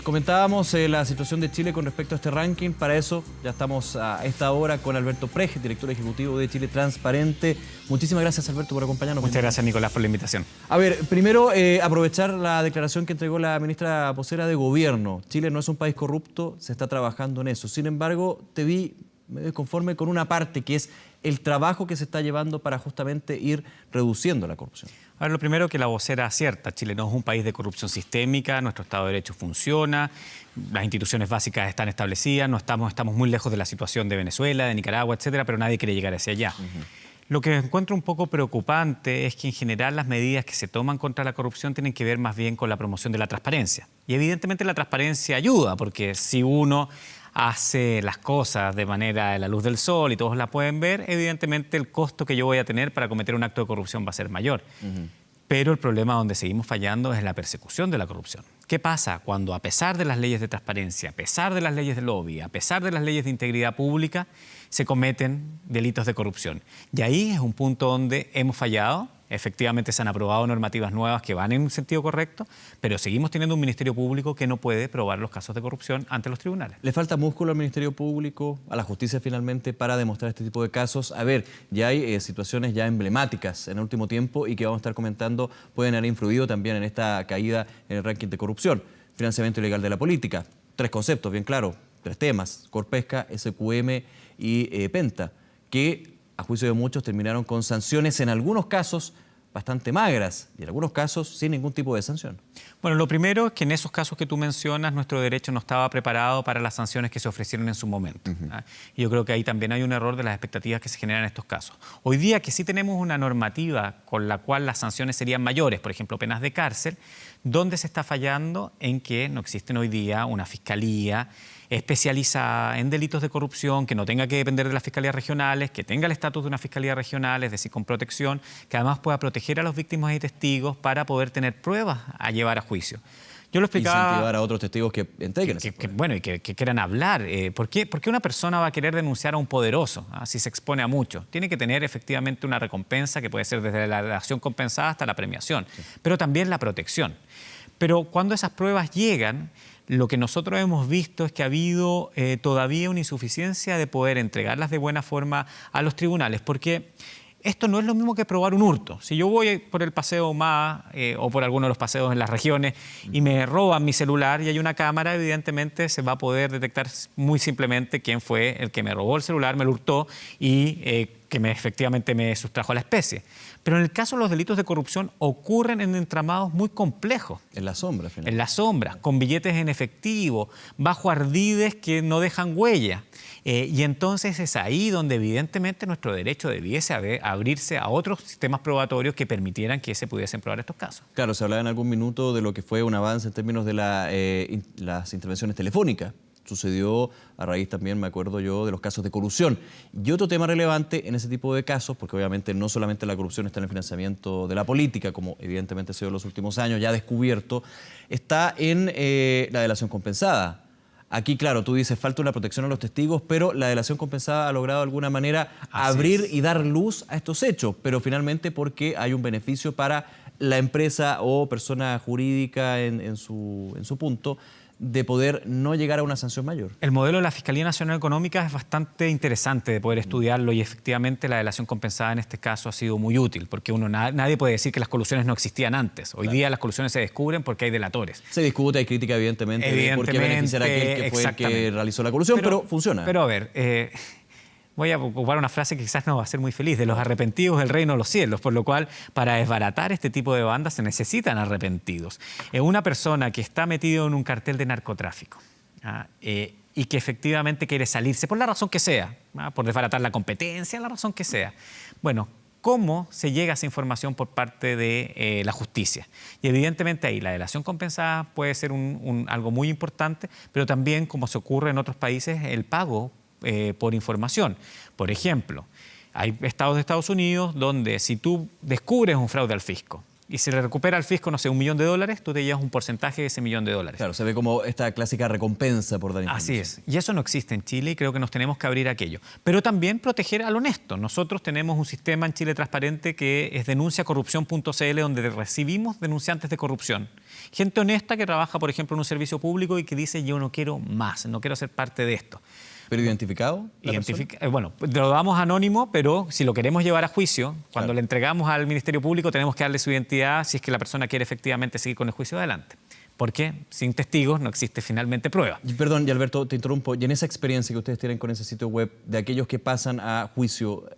Comentábamos la situación de Chile con respecto a este ranking. Para eso ya estamos a esta hora con Alberto Prege, director ejecutivo de Chile Transparente. Muchísimas gracias, Alberto, por acompañarnos. Muchas gracias, Nicolás, por la invitación. A ver, primero aprovechar la declaración que entregó la ministra vocera de Gobierno. Chile no es un país corrupto, se está trabajando en eso. Sin embargo, te vi medio conforme con una parte que es el trabajo que se está llevando para justamente ir reduciendo la corrupción. A ver, lo primero que la vocera acierta. Chile no es un país de corrupción sistémica, nuestro Estado de Derecho funciona, las instituciones básicas están establecidas, no estamos muy lejos de la situación de Venezuela, de Nicaragua, etcétera, pero nadie quiere llegar hacia allá. Lo que encuentro un poco preocupante es que en general las medidas que se toman contra la corrupción tienen que ver más bien con la promoción de la transparencia. Y evidentemente la transparencia ayuda, porque si uno hace las cosas de manera a la luz del sol y todos la pueden ver, evidentemente el costo que yo voy a tener para cometer un acto de corrupción va a ser mayor. Pero el problema donde seguimos fallando es la persecución de la corrupción. ¿Qué pasa cuando a pesar de las leyes de transparencia, a pesar de las leyes de lobby, a pesar de las leyes de integridad pública, se cometen delitos de corrupción? Y ahí es un punto donde hemos fallado. Efectivamente se han aprobado normativas nuevas que van en un sentido correcto, pero seguimos teniendo un Ministerio Público que no puede probar los casos de corrupción ante los tribunales. ¿Le falta músculo al Ministerio Público, a la justicia finalmente, para demostrar este tipo de casos? A ver, ya hay situaciones ya emblemáticas en el último tiempo y que vamos a estar comentando pueden haber influido también en esta caída en el ranking de corrupción. Financiamiento ilegal de la política. 3 conceptos, bien claro, 3 temas: Corpesca, SQM y Penta, que a juicio de muchos terminaron con sanciones en algunos casos bastante magras y en algunos casos sin ningún tipo de sanción. Bueno, lo primero es que en esos casos que tú mencionas, nuestro derecho no estaba preparado para las sanciones que se ofrecieron en su momento. Y yo creo que ahí también hay un error de las expectativas que se generan en estos casos. Hoy día que sí tenemos una normativa con la cual las sanciones serían mayores, por ejemplo, penas de cárcel, ¿dónde se está fallando? En que no existe hoy día una fiscalía especializada en delitos de corrupción, que no tenga que depender de las fiscalías regionales, que tenga el estatus de una fiscalía regional, es decir, con protección, que además pueda proteger a los víctimas y testigos para poder tener pruebas a llevar a juicio. Yo lo explicaba. Incentivar a otros testigos que entreguen. Bueno, y que quieran hablar. ¿Por qué una persona va a querer denunciar a un poderoso si se expone a mucho? Tiene que tener efectivamente una recompensa que puede ser desde la acción compensada hasta la premiación, pero también la protección. Pero cuando esas pruebas llegan, lo que nosotros hemos visto es que ha habido todavía una insuficiencia de poder entregarlas de buena forma a los tribunales, porque esto no es lo mismo que probar un hurto. Si yo voy por el Paseo Más o por alguno de los paseos en las regiones y me roban mi celular y hay una cámara, evidentemente se va a poder detectar muy simplemente quién fue el que me robó el celular, me lo hurtó y que efectivamente me sustrajo a la especie. Pero en el caso de los delitos de corrupción ocurren en entramados muy complejos. En la sombra, finalmente. En la sombra, con billetes en efectivo, bajo ardides que no dejan huella. Y entonces es ahí donde evidentemente nuestro derecho debiese abrirse a otros sistemas probatorios que permitieran que se pudiesen probar estos casos. Claro, se hablaba en algún minuto de lo que fue un avance en términos de las intervenciones telefónicas. Sucedió a raíz también, me acuerdo yo, de los casos de corrupción. Y otro tema relevante en ese tipo de casos, porque obviamente no solamente la corrupción está en el financiamiento de la política, como evidentemente ha sido en los últimos años, ya descubierto, está en la delación compensada. Aquí, claro, tú dices, falta una protección a los testigos, pero la delación compensada ha logrado de alguna manera abrir y dar luz a estos hechos, pero finalmente porque hay un beneficio para la empresa o persona jurídica en su punto, de poder no llegar a una sanción mayor. El modelo de la Fiscalía Nacional Económica es bastante interesante de poder estudiarlo y efectivamente la delación compensada en este caso ha sido muy útil porque nadie puede decir que las colusiones no existían antes. Hoy día las colusiones se descubren porque hay delatores. Se discute, hay crítica evidentemente de por qué beneficiar a aquel que fue el que realizó la colusión, pero funciona. Pero a ver, voy a ocupar una frase que quizás no va a ser muy feliz: de los arrepentidos del reino de los cielos, por lo cual para desbaratar este tipo de bandas se necesitan arrepentidos. Una persona que está metido en un cartel de narcotráfico y que efectivamente quiere salirse por la razón que sea, por desbaratar la competencia, la razón que sea. Bueno, ¿cómo se llega a esa información por parte de la justicia? Y evidentemente ahí la delación compensada puede ser algo muy importante, pero también, como se ocurre en otros países, el pago por información. Por ejemplo, hay estados de Estados Unidos donde si tú descubres un fraude al fisco y se le recupera al fisco, no sé, $1 millón, tú te llevas un porcentaje de ese $1 millón. Claro, se ve como esta clásica recompensa por dar información. Así es. Y eso no existe en Chile y creo que nos tenemos que abrir a aquello. Pero también proteger al honesto. Nosotros tenemos un sistema en Chile transparente que es denunciacorrupción.cl, donde recibimos denunciantes de corrupción. Gente honesta que trabaja, por ejemplo, en un servicio público y que dice yo no quiero más, no quiero ser parte de esto. ¿Pero identificado? Bueno, lo damos anónimo, pero si lo queremos llevar a juicio, cuando le entregamos al Ministerio Público tenemos que darle su identidad si es que la persona quiere efectivamente seguir con el juicio adelante. Porque sin testigos no existe finalmente prueba. Perdón, y Alberto, te interrumpo. Y en esa experiencia que ustedes tienen con ese sitio web, de aquellos que pasan a juicio,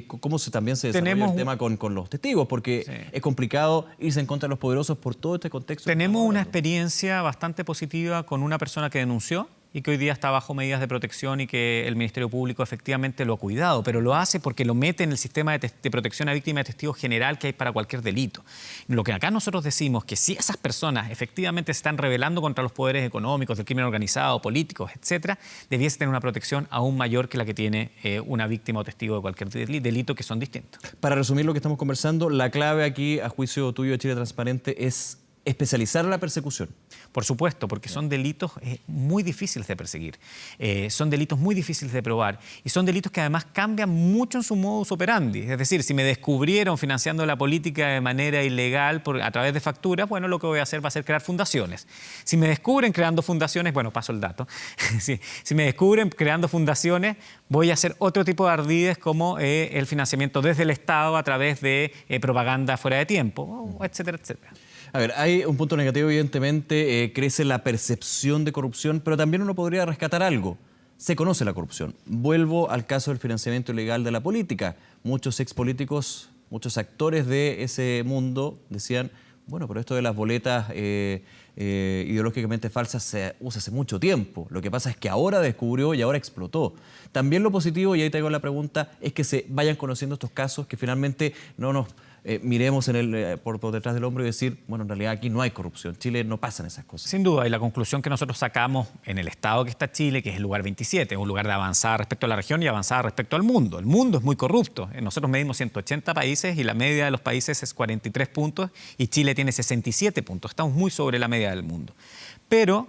¿cómo también se desarrolla el tema con los testigos? Porque es complicado irse en contra de los poderosos por todo este contexto. Tenemos una experiencia bastante positiva con una persona que denunció y que hoy día está bajo medidas de protección y que el Ministerio Público efectivamente lo ha cuidado, pero lo hace porque lo mete en el sistema de protección a víctimas de testigos general que hay para cualquier delito. Lo que acá nosotros decimos que si esas personas efectivamente se están rebelando contra los poderes económicos, del crimen organizado, políticos, etcétera, debiese tener una protección aún mayor que la que tiene una víctima o testigo de cualquier delito, que son distintos. Para resumir lo que estamos conversando, la clave aquí, a juicio tuyo de Chile Transparente, es especializar la persecución. Por supuesto, porque son delitos muy difíciles de perseguir, son delitos muy difíciles de probar y son delitos que además cambian mucho en su modus operandi. Es decir, si me descubrieron financiando la política de manera ilegal a través de facturas, bueno, lo que voy a hacer va a ser crear fundaciones. Si me descubren creando fundaciones, bueno, paso el dato, si me descubren creando fundaciones, voy a hacer otro tipo de ardides como el financiamiento desde el Estado a través de propaganda fuera de tiempo, etcétera, etcétera. A ver, hay un punto negativo, evidentemente, crece la percepción de corrupción, pero también uno podría rescatar algo. Se conoce la corrupción. Vuelvo al caso del financiamiento ilegal de la política. Muchos expolíticos, muchos actores de ese mundo decían, bueno, pero esto de las boletas ideológicamente falsas se usa hace mucho tiempo. Lo que pasa es que ahora descubrió y ahora explotó. También lo positivo, y ahí traigo la pregunta, es que se vayan conociendo estos casos, que finalmente no nos miremos por detrás del hombro y decir, bueno, en realidad aquí no hay corrupción. Chile no pasan esas cosas. Sin duda, y la conclusión que nosotros sacamos en el estado que está Chile, que es el lugar 27, es un lugar de avanzada respecto a la región y avanzada respecto al mundo. El mundo es muy corrupto. Nosotros medimos 180 países y la media de los países es 43 puntos y Chile tiene 67 puntos. Estamos muy sobre la media del mundo. Pero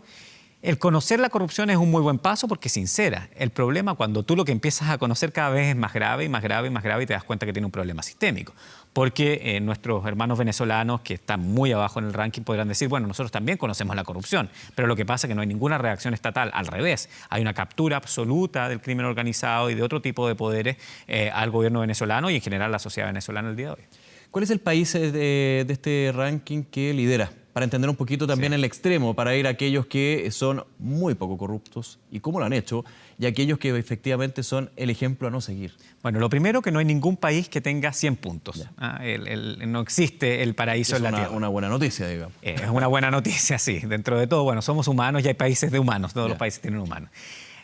el conocer la corrupción es un muy buen paso porque es sincera. El problema cuando tú lo que empiezas a conocer cada vez es más grave y más grave y más grave y te das cuenta que tiene un problema sistémico. Porque nuestros hermanos venezolanos que están muy abajo en el ranking podrán decir, bueno, nosotros también conocemos la corrupción, pero lo que pasa es que no hay ninguna reacción estatal, al revés. Hay una captura absoluta del crimen organizado y de otro tipo de poderes al gobierno venezolano y en general a la sociedad venezolana el día de hoy. ¿Cuál es el país de este ranking que lidera? Para entender un poquito también el extremo, para ir a aquellos que son muy poco corruptos y cómo lo han hecho, y aquellos que efectivamente son el ejemplo a no seguir. Bueno, lo primero que no hay ningún país que tenga 100 puntos. No existe el paraíso en la Tierra. Es una buena noticia, digamos. Es una buena noticia, sí. Dentro de todo, bueno, somos humanos y hay países de humanos, todos los países tienen humanos.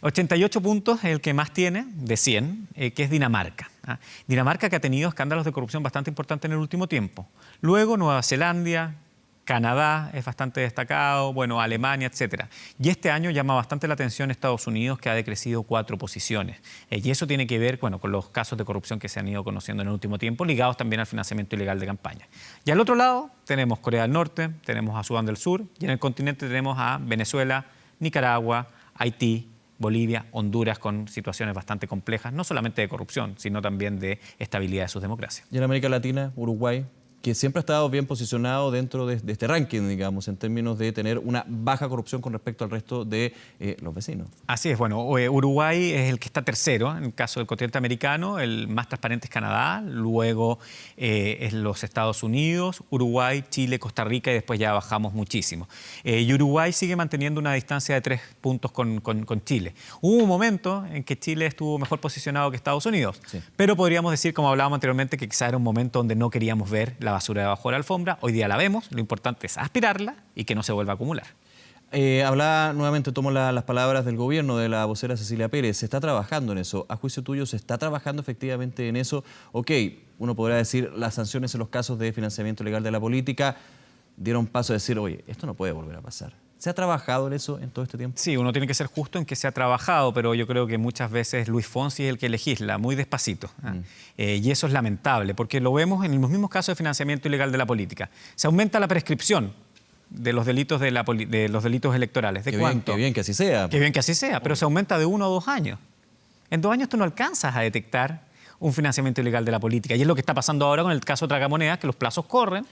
88 puntos es el que más tiene, de 100, que es Dinamarca. Dinamarca, que ha tenido escándalos de corrupción bastante importantes en el último tiempo. Luego Nueva Zelanda, Canadá es bastante destacado, bueno, Alemania, etcétera. Y este año llama bastante la atención Estados Unidos, que ha decrecido 4 posiciones. Y eso tiene que ver, bueno, con los casos de corrupción que se han ido conociendo en el último tiempo, ligados también al financiamiento ilegal de campaña. Y al otro lado tenemos Corea del Norte, tenemos a Sudán del Sur, y en el continente tenemos a Venezuela, Nicaragua, Haití, Bolivia, Honduras, con situaciones bastante complejas, no solamente de corrupción, sino también de estabilidad de sus democracias. Y en América Latina, Uruguay, que siempre ha estado bien posicionado dentro de este ranking, digamos, en términos de tener una baja corrupción con respecto al resto de los vecinos. Así es, bueno, Uruguay es el que está tercero en el caso del continente americano, el más transparente es Canadá, luego es los Estados Unidos, Uruguay, Chile, Costa Rica y después ya bajamos muchísimo. Y Uruguay sigue manteniendo una distancia de 3 puntos con Chile. Hubo un momento en que Chile estuvo mejor posicionado que Estados Unidos, pero podríamos decir, como hablábamos anteriormente, que quizá era un momento donde no queríamos ver la basura debajo de la alfombra. Hoy día la vemos, lo importante es aspirarla y que no se vuelva a acumular. Hablaba nuevamente, tomo las palabras del gobierno, de la vocera Cecilia Pérez. Se está trabajando en eso. A juicio tuyo, ¿se está trabajando efectivamente en eso? Ok, uno podrá decir las sanciones en los casos de financiamiento ilegal de la política dieron paso a decir, oye, esto no puede volver a pasar. ¿Se ha trabajado en eso en todo este tiempo? Sí, uno tiene que ser justo en que se ha trabajado, pero yo creo que muchas veces Luis Fonsi es el que legisla, muy despacito. Y eso es lamentable, porque lo vemos en los mismos casos de financiamiento ilegal de la política. Se aumenta la prescripción de los delitos, de los delitos electorales. ¿De cuánto? Qué bien que así sea. Qué bien que así sea, pero se aumenta de 1 o 2 años. En 2 años tú no alcanzas a detectar un financiamiento ilegal de la política. Y es lo que está pasando ahora con el caso de Tragamonedas, que los plazos corren.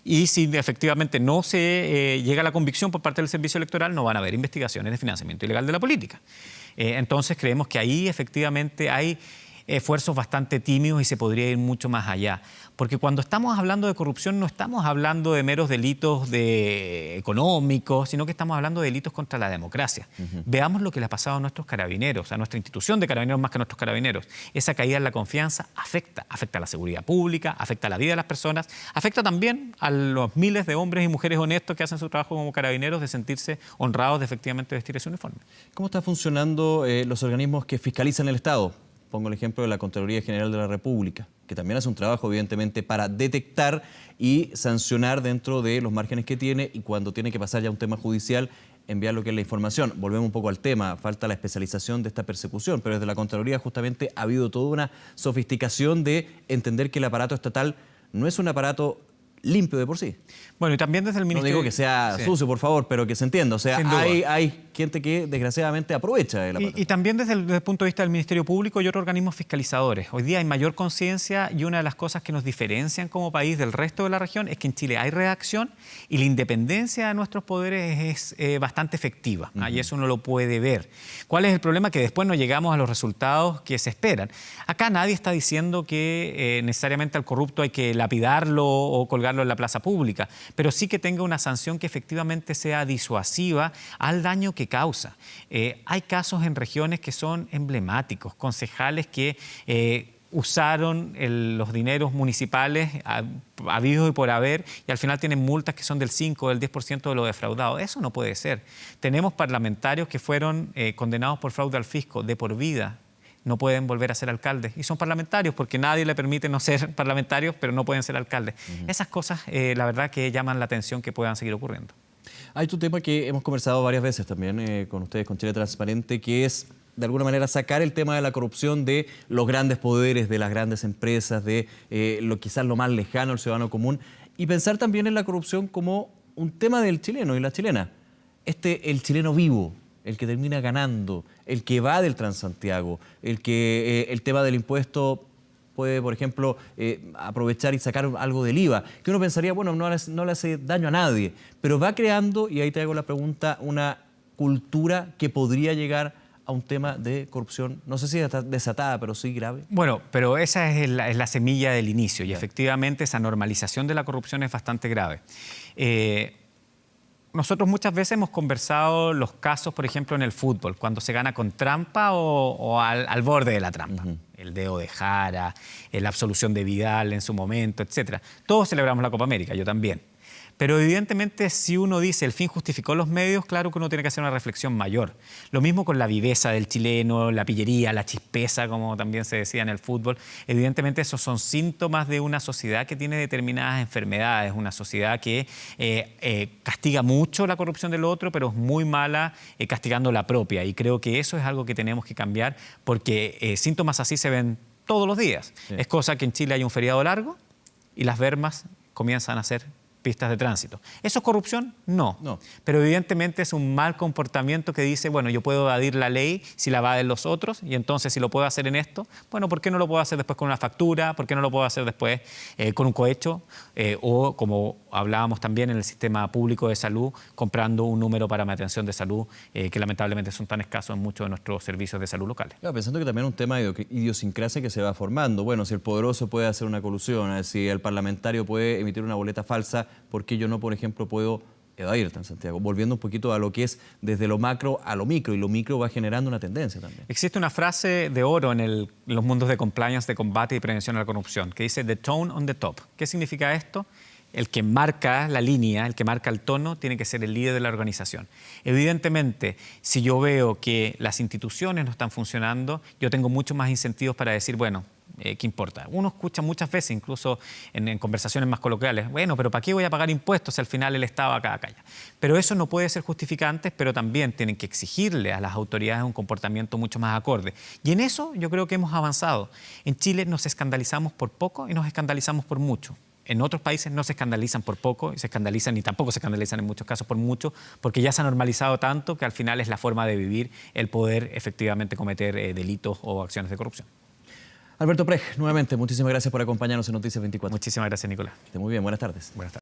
Y si efectivamente no se llega a la convicción por parte del Servicio Electoral, no van a haber investigaciones de financiamiento ilegal de la política. Entonces creemos que ahí efectivamente hay esfuerzos bastante tímidos y se podría ir mucho más allá. Porque cuando estamos hablando de corrupción no estamos hablando de meros delitos económicos, sino que estamos hablando de delitos contra la democracia. Veamos lo que le ha pasado a nuestros carabineros, a nuestra institución de carabineros más que a nuestros carabineros. Esa caída en la confianza afecta a la seguridad pública, afecta a la vida de las personas, afecta también a los miles de hombres y mujeres honestos que hacen su trabajo como carabineros de sentirse honrados de efectivamente vestir ese uniforme. ¿Cómo están funcionando los organismos que fiscalizan el Estado? Pongo el ejemplo de la Contraloría General de la República, que también hace un trabajo, evidentemente, para detectar y sancionar dentro de los márgenes que tiene y cuando tiene que pasar ya a un tema judicial, enviar lo que es la información. Volvemos un poco al tema, falta la especialización de esta persecución, pero desde la Contraloría justamente ha habido toda una sofisticación de entender que el aparato estatal no es un aparato limpio de por sí. Bueno, y también desde el Ministerio... No digo que sea sucio, por favor, pero que se entienda. O sea, hay gente que desgraciadamente aprovecha el aparato. Y también desde el punto de vista del Ministerio Público y otros organismos fiscalizadores. Hoy día hay mayor conciencia y una de las cosas que nos diferencian como país del resto de la región es que en Chile hay reacción y la independencia de nuestros poderes es bastante efectiva. Y eso uno lo puede ver. ¿Cuál es el problema? Que después no llegamos a los resultados que se esperan. Acá nadie está diciendo que necesariamente al corrupto hay que lapidarlo o colgarlo en la plaza pública, pero sí que tenga una sanción que efectivamente sea disuasiva al daño que causa. Hay casos en regiones que son emblemáticos, concejales que usaron los dineros municipales habidos y por haber y al final tienen multas que son del 5 o del 10% de lo defraudado. Eso no puede ser. Tenemos parlamentarios que fueron condenados por fraude al fisco de por vida. No pueden volver a ser alcaldes. Y son parlamentarios porque nadie le permite no ser parlamentarios, pero no pueden ser alcaldes. Esas cosas, la verdad, que llaman la atención que puedan seguir ocurriendo. Hay un tema que hemos conversado varias veces también con ustedes, con Chile Transparente, que es, de alguna manera, sacar el tema de la corrupción de los grandes poderes, de las grandes empresas, de quizás lo más lejano al ciudadano común, y pensar también en la corrupción como un tema del chileno y la chilena. El chileno vivo, el que termina ganando, el que va del Transantiago, el tema del impuesto puede, por ejemplo, aprovechar y sacar algo del IVA, que uno pensaría, bueno, no le hace daño a nadie, pero va creando, y ahí te hago la pregunta, una cultura que podría llegar a un tema de corrupción, no sé si está desatada, pero sí grave. Bueno, pero esa es la semilla del inicio y efectivamente esa normalización de la corrupción es bastante grave. Nosotros muchas veces hemos conversado los casos, por ejemplo, en el fútbol, cuando se gana con trampa o al borde de la trampa. El dedo de Jara, la absolución de Vidal en su momento, etc. Todos celebramos la Copa América, yo también. Pero evidentemente si uno dice el fin justificó los medios, claro que uno tiene que hacer una reflexión mayor. Lo mismo con la viveza del chileno, la pillería, la chispeza, como también se decía en el fútbol. Evidentemente esos son síntomas de una sociedad que tiene determinadas enfermedades, una sociedad que castiga mucho la corrupción del otro, pero es muy mala castigando la propia. Y creo que eso es algo que tenemos que cambiar porque síntomas así se ven todos los días. Sí. Es cosa que en Chile hay un feriado largo y las bermas comienzan a ser pistas de tránsito. ¿Eso es corrupción? No. Pero evidentemente es un mal comportamiento que dice, bueno, yo puedo evadir la ley si la evaden los otros y entonces si lo puedo hacer en esto, bueno, ¿por qué no lo puedo hacer después con una factura? ¿Por qué no lo puedo hacer después con un cohecho? O como hablábamos también en el sistema público de salud, comprando un número para mi atención de salud que lamentablemente son tan escasos en muchos de nuestros servicios de salud locales. Claro, pensando que también es un tema de idiosincrasia que se va formando. Bueno, si el poderoso puede hacer una colusión, si el parlamentario puede emitir una boleta falsa, ¿por qué yo no, por ejemplo, puedo evadir el Transantiago? Volviendo un poquito a lo que es desde lo macro a lo micro, y lo micro va generando una tendencia también. Existe una frase de oro en los mundos de compliance, de combate y prevención a la corrupción, que dice "the tone on the top". ¿Qué significa esto? El que marca la línea, el que marca el tono, tiene que ser el líder de la organización. Evidentemente, si yo veo que las instituciones no están funcionando, yo tengo muchos más incentivos para decir, bueno, ¿Qué importa? Uno escucha muchas veces, incluso en conversaciones más coloquiales, bueno, pero ¿para qué voy a pagar impuestos si al final el Estado acá calla? Pero eso no puede ser justificante, pero también tienen que exigirle a las autoridades un comportamiento mucho más acorde. Y en eso yo creo que hemos avanzado. En Chile nos escandalizamos por poco y nos escandalizamos por mucho. En otros países no se escandalizan por poco y se escandalizan, y tampoco se escandalizan en muchos casos por mucho, porque ya se ha normalizado tanto que al final es la forma de vivir el poder efectivamente cometer delitos o acciones de corrupción. Alberto Prej, nuevamente, muchísimas gracias por acompañarnos en Noticias 24. Muchísimas gracias, Nicolás. Esté muy bien, buenas tardes. Buenas tardes.